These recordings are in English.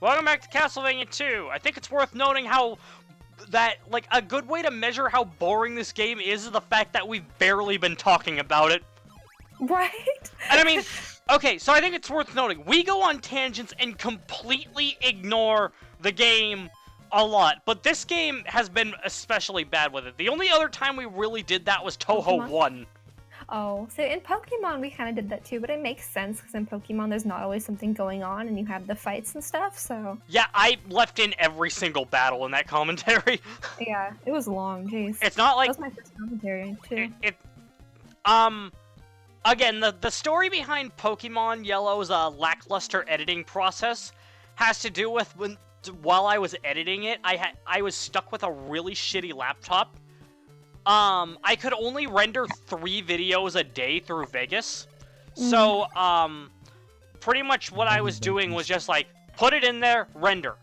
Welcome back to Castlevania 2. I think it's worth noting how like, a good way to measure how boring this game is the fact that we've barely been talking about it. Right? And I mean, okay, so I think it's worth noting, we go on tangents and completely ignore the game a lot, but this game has been especially bad with it. The only other time we really did that was Toho 1. Oh, so in Pokemon we kind of did that too, but it makes sense because in Pokemon there's not always something going on and you have the fights and stuff, so... Yeah, I left in every single battle in that commentary. Yeah, it was long, jeez. It's not like... That was my first commentary, too. Again, the story behind Pokemon Yellow's lackluster editing process has to do with while I was editing it, I was stuck with a really shitty laptop. I could only render 3 videos a day through Vegas. So, pretty much what I was doing was just, like, put it in there, render.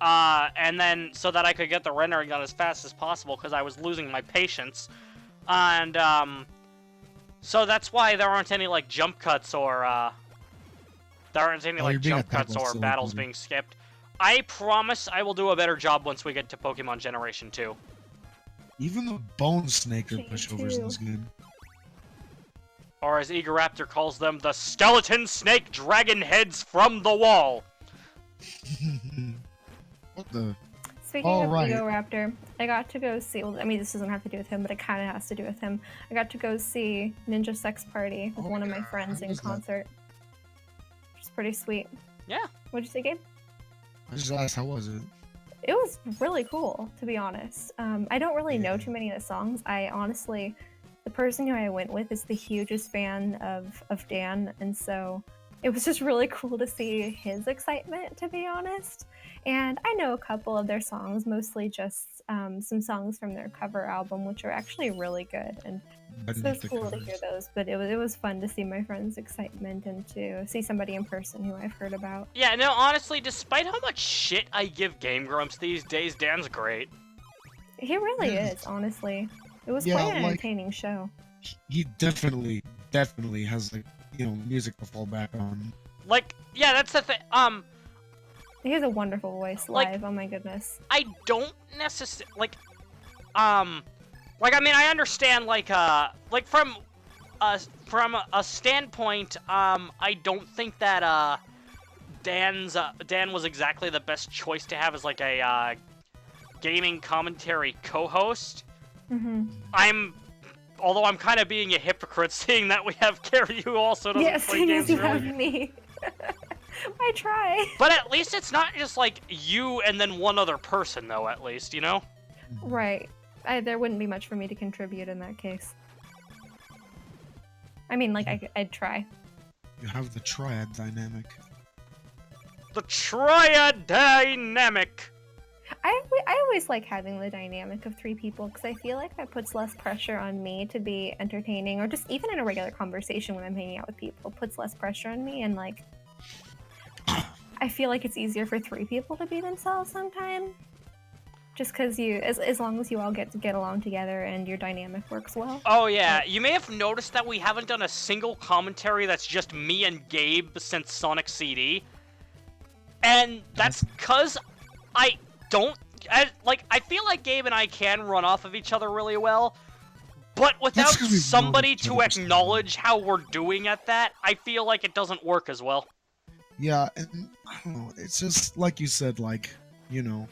And then, so that I could get the rendering done as fast as possible, because I was losing my patience. And, so that's why there aren't any, like, jump cuts or, battles being skipped. I promise I will do a better job once we get to Pokemon Generation 2. Even the Bone Snake are pushovers in this game. Or as Eager Raptor calls them, the skeleton snake dragon heads from the wall. What the? Speaking of Eager Raptor, I got to go see, well, I mean, this doesn't have to do with him, but it kind of has to do with him. I got to go see Ninja Sex Party with one of my friends in concert. Which is pretty sweet. Yeah. What'd you say, Gabe? I just asked, how was it? It was really cool, to be honest. I don't really know too many of the songs. I honestly, the person who I went with is the hugest fan of Dan, and so it was just really cool to see his excitement, to be honest. And I know a couple of their songs, mostly just some songs from their cover album, which are actually really good. And so it's cool to hear those, but it was fun to see my friend's excitement and to see somebody in person who I've heard about. Yeah, no, honestly, despite how much shit I give Game Grumps these days, Dan's great. He really is, honestly. It was quite an entertaining show. He definitely has, like, you know, music to fall back on. Like, yeah, that's the thing. He has a wonderful voice live, oh my goodness. I don't necessarily, I mean, I understand, from a standpoint, I don't think that, Dan was exactly the best choice to have as, like, a, gaming commentary co-host. Although I'm kind of being a hypocrite, seeing that we have Carrie who also doesn't play games. Yes, you have me. I try. But at least it's not just, like, you and then one other person, though, at least, you know? Right. There wouldn't be much for me to contribute in that case. I mean, like, I'd try. You have the triad dynamic. The triad dynamic! I always like having the dynamic of 3 people, because I feel like that puts less pressure on me to be entertaining, or just even in a regular conversation when I'm hanging out with people, it puts less pressure on me, and, like, I feel like it's easier for 3 people to be themselves sometimes. Just because as long as you all get along together and your dynamic works well. Oh yeah, you may have noticed that we haven't done a single commentary that's just me and Gabe since Sonic CD. And that's because I feel like Gabe and I can run off of each other really well, but without somebody to acknowledge how we're doing at that, I feel like it doesn't work as well. Yeah, and I don't know, it's just like you said, like, you know,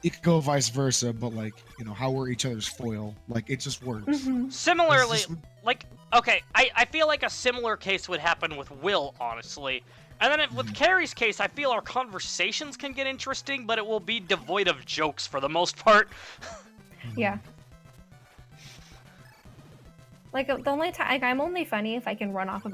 it could go vice versa, but, like, you know, how we're each other's foil, like, it just works. Similarly, like, okay, I feel like a similar case would happen with Will, honestly. And then with Carrie's case, I feel our conversations can get interesting, but it will be devoid of jokes for the most part. Yeah. Like, the only time, like, I'm only funny if I can run off of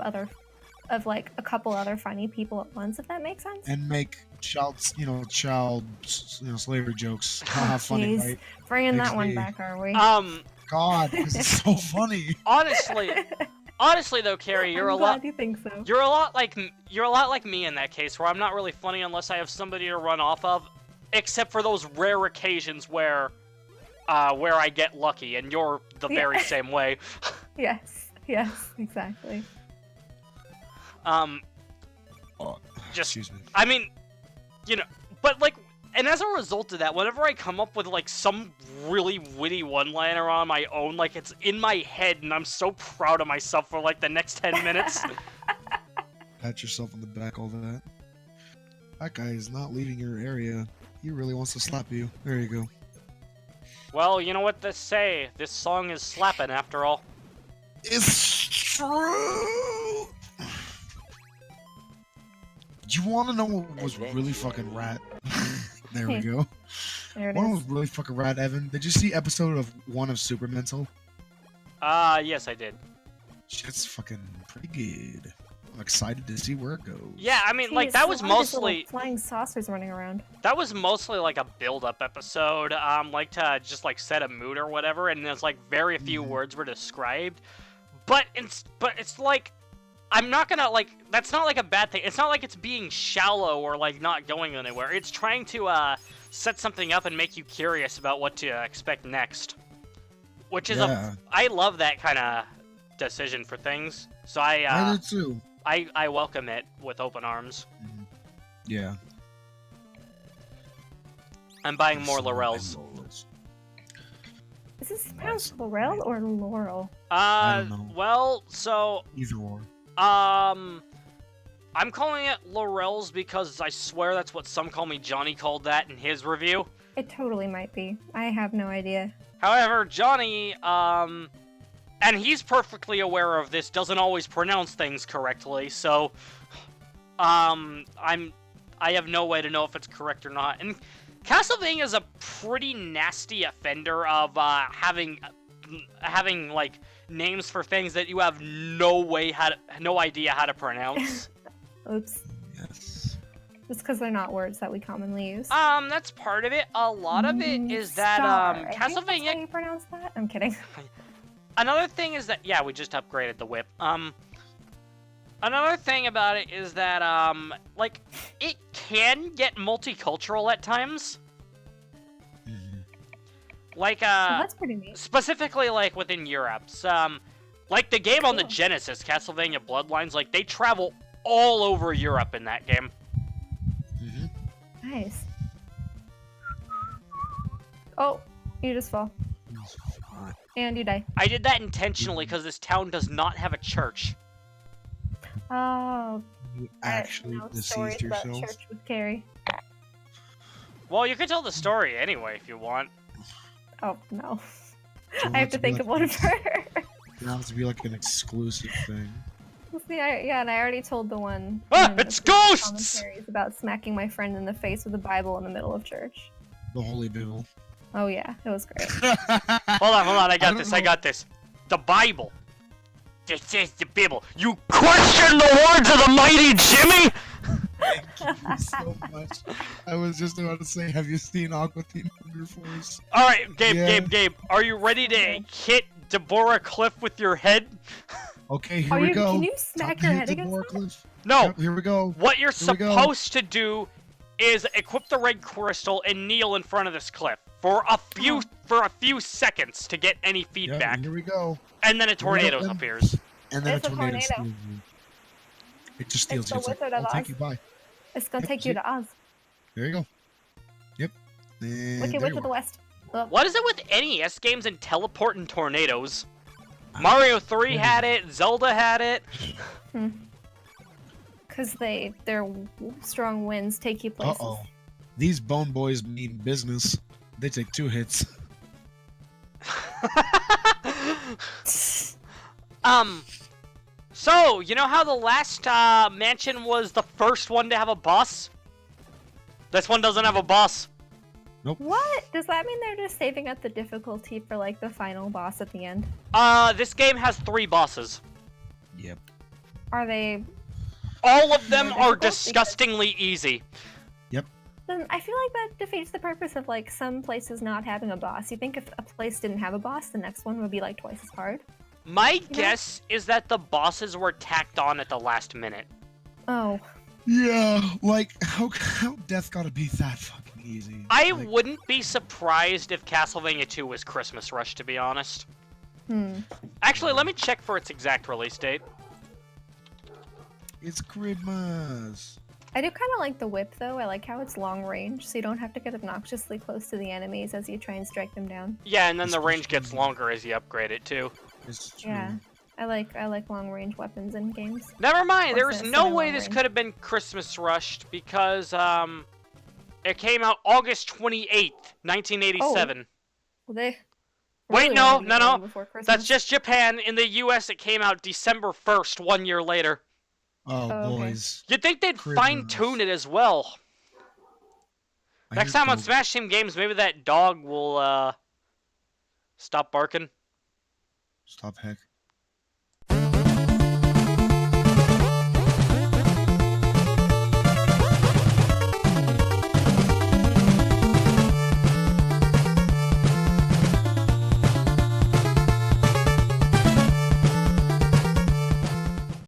like, a couple other funny people at once, if that makes sense. And make child slavery jokes. Haha, funny, right? Bringing that one back, are we? God, this is so funny. Honestly, though, Carrie, you're a lot. You think so? You're a lot like me in that case, where I'm not really funny unless I have somebody to run off of, except for those rare occasions where where I get lucky, and you're the very same way. Yes, exactly. Excuse me. I mean, you know, but like, and as a result of that, whenever I come up with like some really witty one-liner on my own, like it's in my head, and I'm so proud of myself for like the next 10 minutes. Pat yourself on the back, all that. That guy is not leaving your area. He really wants to slap you. There you go. Well, you know what they say. This song is slapping after all. It's true. Do you want to know what was really fucking rad? There we go. There it One is. was really fucking rad, Evan. Did you see episode of 1 of Supermental? Yes, I did. Shit's fucking pretty good. I'm excited to see where it goes. Yeah, I mean, like, Jeez, that was why are these mostly... little flying saucers running around. That was mostly, like, a build-up episode, like, to just, like, set a mood or whatever, and there's, like, very few words were described. But it's like... I'm not gonna, like... That's not, like, a bad thing. It's not like it's being shallow or, like, not going anywhere. It's trying to, set something up and make you curious about what to expect next. Which is I love that kind of decision for things. So I do too. I welcome it with open arms. Yeah. I'm buying more Laurels. Is this pronounced Laurel or Laurel? I don't know. Well, so Either or. I'm calling it Laurels because I swear that's what some call me. Johnny called that in his review. It totally might be. I have no idea. However, Johnny, and he's perfectly aware of this, doesn't always pronounce things correctly, so, I have no way to know if it's correct or not. And Castlevania is a pretty nasty offender of, having, like, names for things that you have no idea how to pronounce. Oops. Yes. Just because they're not words that we commonly use. That's part of it. A lot of it is that, Star. I think that's Castlevania... how you pronounce that? I'm kidding. Another thing is that, yeah, we just upgraded the whip. Another thing about it is that, like, it can get multicultural at times. Like, That's pretty neat. specifically, like, within Europe. Like, the game on the Genesis, Castlevania Bloodlines, like, they travel all over Europe in that game. Nice. Oh, you just fall. And you die. I did that intentionally because this town does not have a church. Oh. You I actually know stories deceased about yourself. church with Carrie. Well, you could tell the story anyway if you want. Oh, no. Don't I have to think of one for her. It has to be like an exclusive thing. See, and I already told the one. Ah, in the it's previous ghosts! commentaries about smacking my friend in the face with a Bible in the middle of church. The Holy Bible. Oh yeah, it was great. Hold on, I got this. The Bible. This is the Bible. You question the words of the mighty Jimmy? Thank you so much. I was just about to say, have you seen Aqua Teen Hunger Force? Alright, Gabe, Yeah. Gabe. Are you ready to hit Deborah Cliff with your head? Okay, here we go. Can you smack Time your to head hit against Deborah that? Cliff. No. Yep, here we go. What you're Here we go. supposed to do is equip the red crystal and kneel in front of this cliff for a few seconds to get any Yep, feedback, here we go. and then a tornado then- appears. And then It's a a tornado tornado. steals you. It just steals It's you. the It's like, Wizard of I'll take Oz. you by. It's gonna Yep, take you see? to Oz. There you go. Yep. And Wicked there Witch you of the are. West. Oh, What is it with NES games and teleporting tornadoes? Mario 3 had it, Zelda had it. Because their strong winds take you places. Uh-oh. These bone boys mean business. They take 2 hits. So, you know how the last mansion was the first one to have a boss? This one doesn't have a boss. What? Does that mean they're just saving up the difficulty for like the final boss at the end? This game has 3 bosses. Yep. Are they? All of them More are difficult because- disgustingly easy. Then I feel like that defeats the purpose of like some places not having a boss. You think if a place didn't have a boss, the next one would be like twice as hard? My guess is that the bosses were tacked on at the last minute. Oh. Yeah, like, how Death gotta be that fucking easy. I Like, wouldn't be surprised if Castlevania 2 was Christmas Rush, to be honest. Actually, let me check for its exact release date. it's Christmas. I do kind of like the whip though. I like how it's long range, so you don't have to get obnoxiously close to the enemies as you try and strike them down. Yeah, and then the range Especially- gets longer as you upgrade it too. It's true. Yeah, I like long range weapons in games. Never mind, Or there was no way semi-long this range. could have been Christmas Rushed because it came out August 28th, 1987. Well, they Wait, really no, wanted to no, get no. one before That's Christmas. just Japan. In the US, it came out December 1st, 1 year later. Oh, Oh, okay. boys. You'd think they'd Christmas. fine-tune it as well. I Next hate time on dogs. Smash Team Games, maybe that dog will, stop barking. Stop heck.